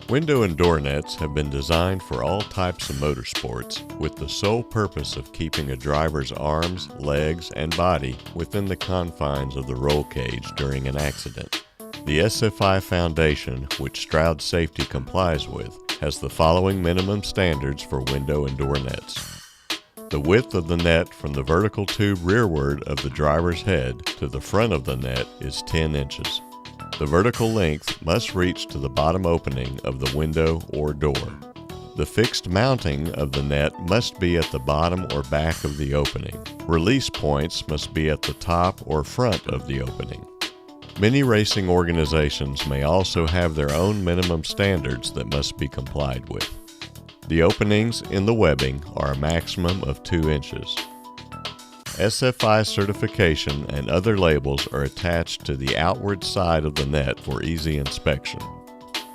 Window and door nets have been designed for all types of motorsports with the sole purpose of keeping a driver's arms, legs, and body within the confines of the roll cage during an accident. The SFI Foundation, which Stroud Safety complies with, has the following minimum standards for window and door nets. The width of the net from the vertical tube rearward of the driver's head to the front of the net is 10 inches. The vertical length must reach to the bottom opening of the window or door. The fixed mounting of the net must be at the bottom or back of the opening. Release points must be at the top or front of the opening. Many racing organizations may also have their own minimum standards that must be complied with. The openings in the webbing are a maximum of 2 inches. SFI certification and other labels are attached to the outward side of the net for easy inspection.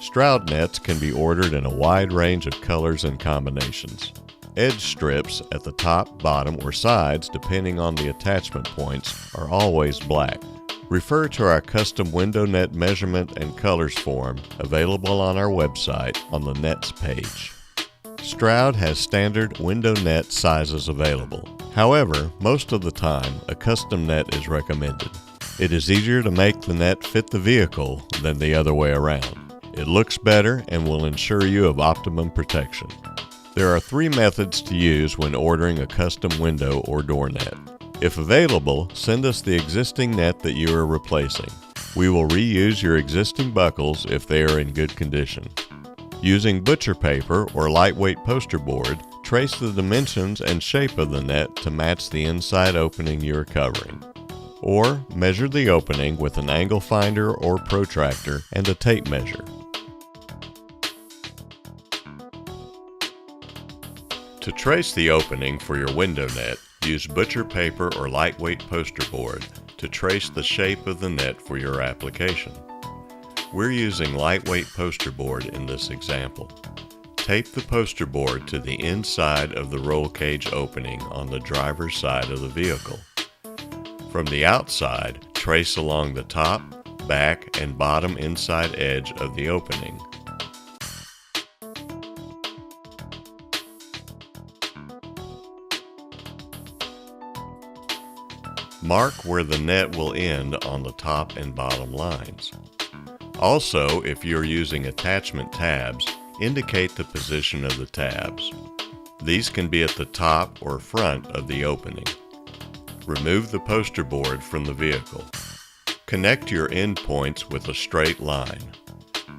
Stroud nets can be ordered in a wide range of colors and combinations. Edge strips at the top, bottom, or sides, depending on the attachment points, are always black. Refer to our custom window net measurement and colors form available on our website on the Nets page. Stroud has standard window net sizes available. However, most of the time, a custom net is recommended. It is easier to make the net fit the vehicle than the other way around. It looks better and will ensure you have optimum protection. There are 3 methods to use when ordering a custom window or door net. If available, send us the existing net that you are replacing. We will reuse your existing buckles if they are in good condition. Using butcher paper or lightweight poster board, trace the dimensions and shape of the net to match the inside opening you are covering. Or measure the opening with an angle finder or protractor and a tape measure. To trace the opening for your window net, use butcher paper or lightweight poster board to trace the shape of the net for your application. We're using lightweight poster board in this example. Tape the poster board to the inside of the roll cage opening on the driver's side of the vehicle. From the outside, trace along the top, back, and bottom inside edge of the opening. Mark where the net will end on the top and bottom lines. Also, if you're using attachment tabs, indicate the position of the tabs. These can be at the top or front of the opening. Remove the poster board from the vehicle. Connect your endpoints with a straight line.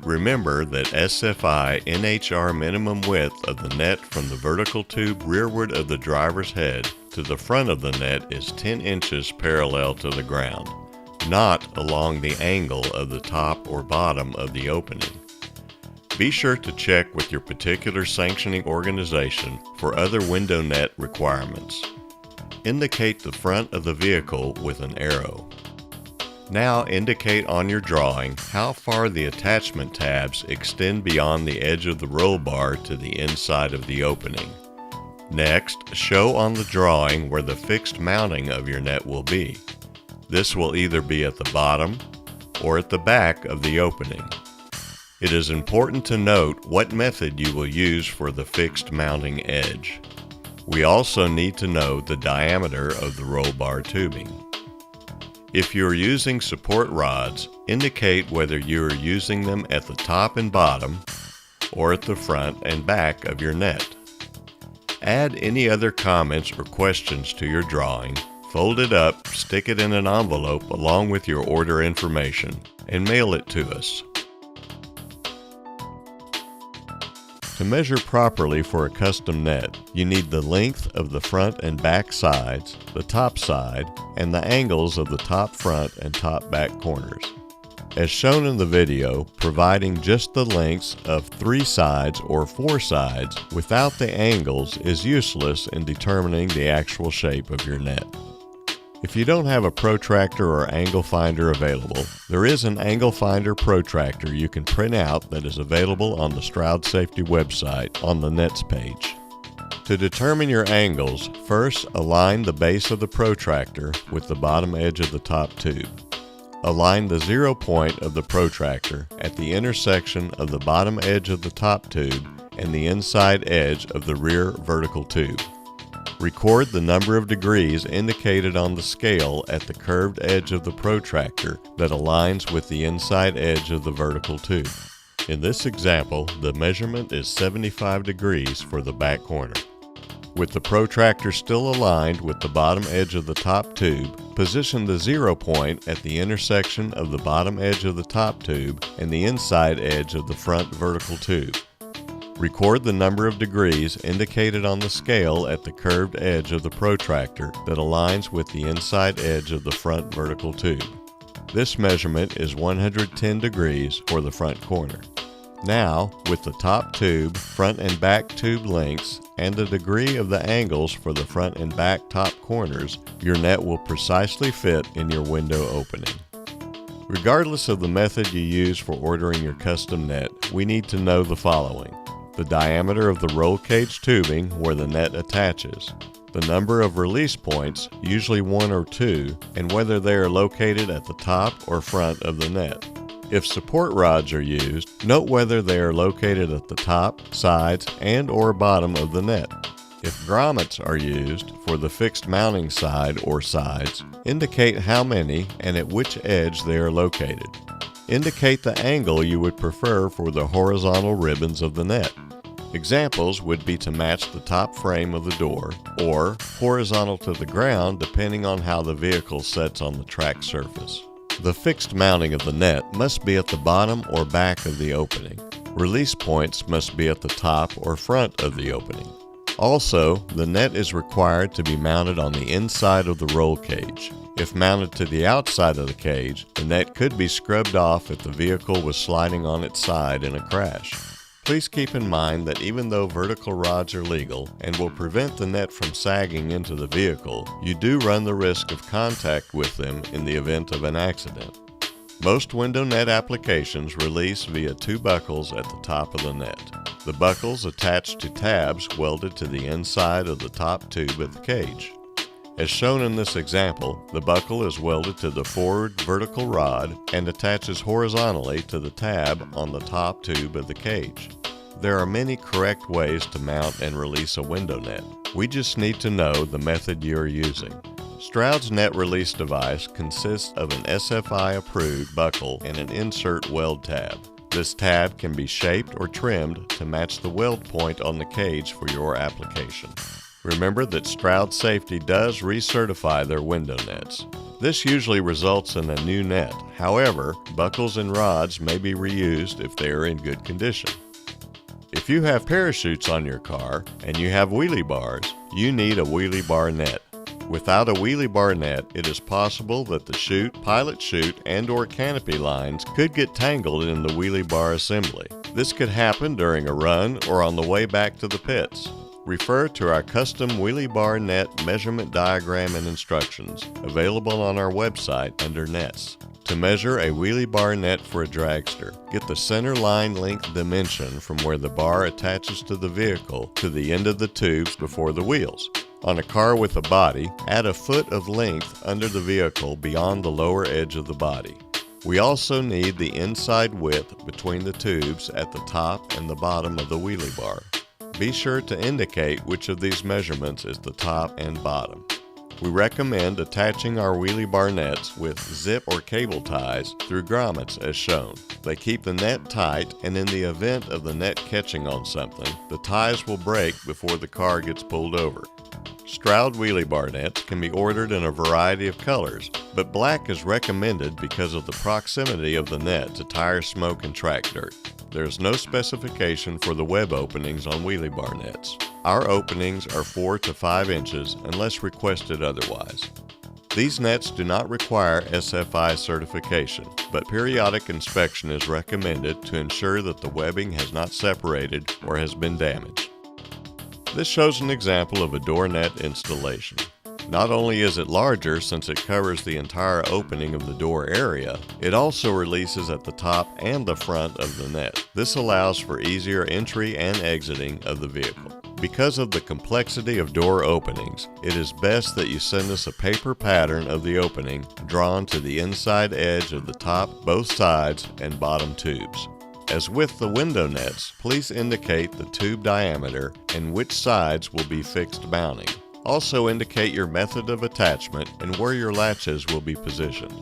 Remember that SFI NHR minimum width of the net from the vertical tube rearward of the driver's head to the front of the net is 10 inches parallel to the ground, not along the angle of the top or bottom of the opening. Be sure to check with your particular sanctioning organization for other window net requirements. Indicate the front of the vehicle with an arrow. Now indicate on your drawing how far the attachment tabs extend beyond the edge of the roll bar to the inside of the opening. Next, show on the drawing where the fixed mounting of your net will be. This will either be at the bottom or at the back of the opening. It is important to note what method you will use for the fixed mounting edge. We also need to know the diameter of the roll bar tubing. If you are using support rods, indicate whether you are using them at the top and bottom or at the front and back of your net. Add any other comments or questions to your drawing, fold it up, stick it in an envelope along with your order information, and mail it to us. To measure properly for a custom net, you need the length of the front and back sides, the top side, and the angles of the top front and top back corners. As shown in the video, providing just the lengths of 3 sides or 4 sides without the angles is useless in determining the actual shape of your net. If you don't have a protractor or angle finder available, there is an angle finder protractor you can print out that is available on the Stroud Safety website on the Nets page. To determine your angles, first align the base of the protractor with the bottom edge of the top tube. Align the 0 point of the protractor at the intersection of the bottom edge of the top tube and the inside edge of the rear vertical tube. Record the number of degrees indicated on the scale at the curved edge of the protractor that aligns with the inside edge of the vertical tube. In this example, the measurement is 75 degrees for the back corner. With the protractor still aligned with the bottom edge of the top tube, position the 0 point at the intersection of the bottom edge of the top tube and the inside edge of the front vertical tube. Record the number of degrees indicated on the scale at the curved edge of the protractor that aligns with the inside edge of the front vertical tube. This measurement is 110 degrees for the front corner. Now, with the top tube, front and back tube lengths, and the degree of the angles for the front and back top corners, your net will precisely fit in your window opening. Regardless of the method you use for ordering your custom net, we need to know the following: the diameter of the roll cage tubing where the net attaches, the number of release points, usually 1 or 2, and whether they are located at the top or front of the net. If support rods are used, note whether they are located at the top, sides, and/or bottom of the net. If grommets are used for the fixed mounting side or sides, indicate how many and at which edge they are located. Indicate the angle you would prefer for the horizontal ribbons of the net. Examples would be to match the top frame of the door or horizontal to the ground depending on how the vehicle sets on the track surface. The fixed mounting of the net must be at the bottom or back of the opening. Release points must be at the top or front of the opening. Also, the net is required to be mounted on the inside of the roll cage. If mounted to the outside of the cage, the net could be scrubbed off if the vehicle was sliding on its side in a crash. Please keep in mind that even though vertical rods are legal and will prevent the net from sagging into the vehicle, you do run the risk of contact with them in the event of an accident. Most window net applications release via 2 buckles at the top of the net. The buckles attach to tabs welded to the inside of the top tube of the cage. As shown in this example, the buckle is welded to the forward vertical rod and attaches horizontally to the tab on the top tube of the cage. There are many correct ways to mount and release a window net. We just need to know the method you are using. Stroud's net release device consists of an SFI-approved buckle and an insert weld tab. This tab can be shaped or trimmed to match the weld point on the cage for your application. Remember that Stroud Safety does recertify their window nets. This usually results in a new net. However, buckles and rods may be reused if they are in good condition. If you have parachutes on your car and you have wheelie bars, you need a wheelie bar net. Without a wheelie bar net, it is possible that the chute, pilot chute, and/or canopy lines could get tangled in the wheelie bar assembly. This could happen during a run or on the way back to the pits. Refer to our custom wheelie bar net measurement diagram and instructions available on our website under Nets. To measure a wheelie bar net for a dragster, get the center line length dimension from where the bar attaches to the vehicle to the end of the tubes before the wheels. On a car with a body, add a foot of length under the vehicle beyond the lower edge of the body. We also need the inside width between the tubes at the top and the bottom of the wheelie bar. Be sure to indicate which of these measurements is the top and bottom. We recommend attaching our wheelie bar nets with zip or cable ties through grommets as shown. They keep the net tight, and in the event of the net catching on something, the ties will break before the car gets pulled over. Stroud wheelie bar nets can be ordered in a variety of colors, but black is recommended because of the proximity of the net to tire smoke and track dirt. There is no specification for the web openings on wheelie bar nets. Our openings are 4 to 5 inches unless requested otherwise. These nets do not require SFI certification, but periodic inspection is recommended to ensure that the webbing has not separated or has been damaged. This shows an example of a door net installation. Not only is it larger since it covers the entire opening of the door area, it also releases at the top and the front of the net. This allows for easier entry and exiting of the vehicle. Because of the complexity of door openings, it is best that you send us a paper pattern of the opening drawn to the inside edge of the top, both sides, and bottom tubes. As with the window nets, please indicate the tube diameter and which sides will be fixed mounting. Also indicate your method of attachment and where your latches will be positioned.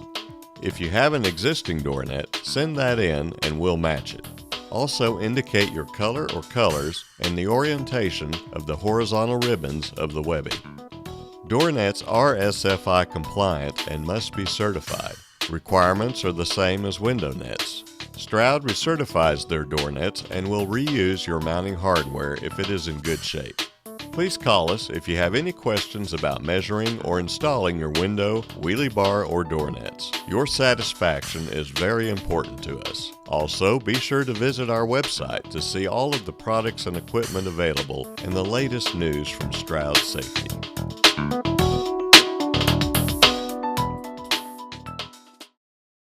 If you have an existing door net, send that in and we'll match it. Also indicate your color or colors and the orientation of the horizontal ribbons of the webbing. Door nets are SFI compliant and must be certified. Requirements are the same as window nets. Stroud recertifies their door nets and will reuse your mounting hardware if it is in good shape. Please call us if you have any questions about measuring or installing your window, wheelie bar, or door nets. Your satisfaction is very important to us. Also, be sure to visit our website to see all of the products and equipment available and the latest news from Stroud Safety.